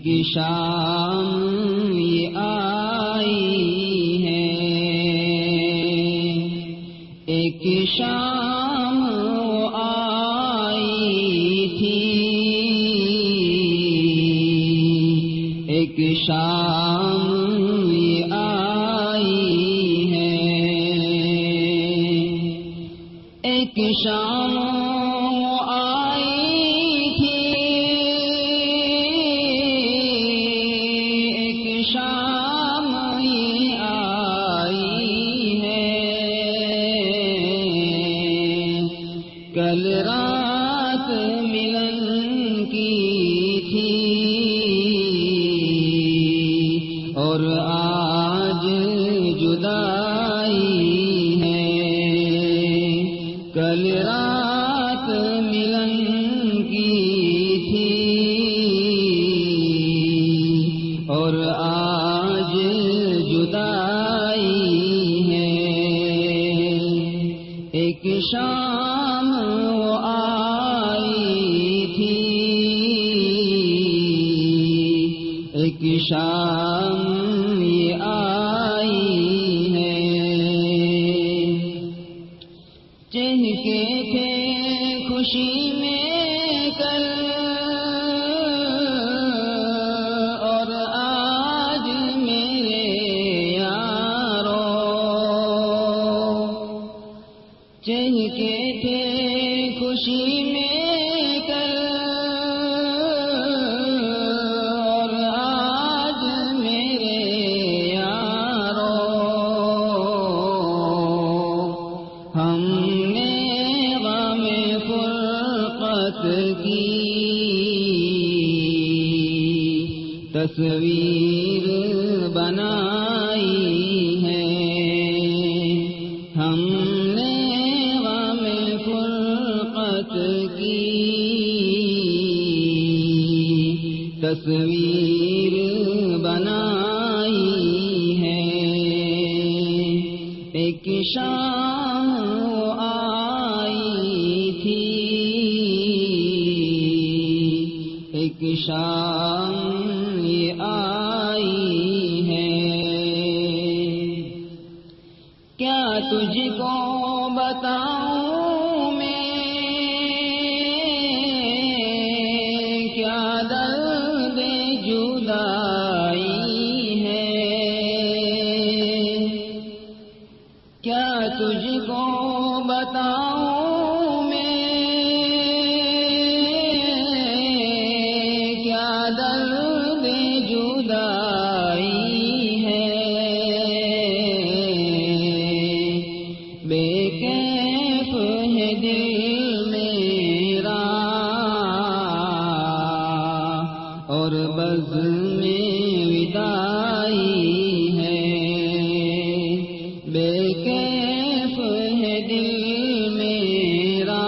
ایک شام یہ آئی ہے، ایک شام وہ آئی تھی، ایک شام یہ آئی ہے، ایک شام وہ آئی تھی، ایک شام یہ آئی ہے، کل رات ملن کی تھی اور آج جدائی ہے، کل رات ملن کی تھی اور آج جدائی ہے، ایک شام وہ آئی تھی، ایک شام یہ آئی ہے، چہکے تھے خوشی میں کل اور آج میرے یارو، چہکے تھے خوشی میں کل اور آج میرے یارو، ہم نے غم فرقت کی تصویر بنائی ہے، ہم نے غم فرقت کی تصویر بنائی ہے، ایک شام وہ آئی تھی، ایک شام یہ آئی ہے، کیا تجھ کو بتاؤں میں کیا درد جدائی ہے، کیا تجھ کو بتاؤں میں کیا درد جدائی ہے، بے کیف ہے دل میرا اور بزم ودائی ہے، بے کیف ہے دل میرا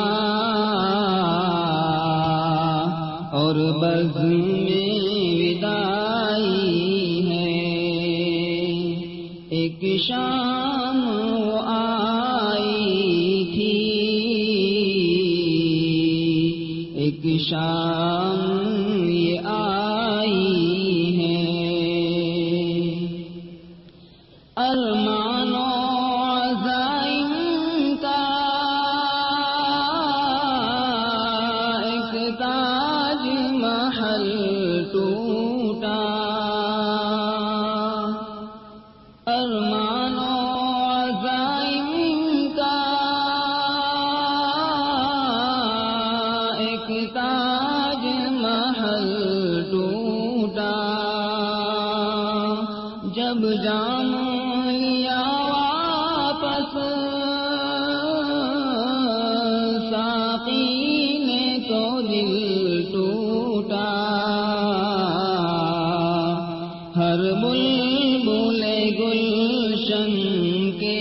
اور بزم ودائی ہے، ایک شام وہ آئی تھی، ایک شام یہ آئی ہے، ارمان و عزائم کا ایک تاج محل ٹوٹا، ارمان و عزائم کا ایک تاج محل ٹوٹا، جب جام لیا واپس ساقی نے تو دل ٹوٹا، ہر بلبل گلشن کے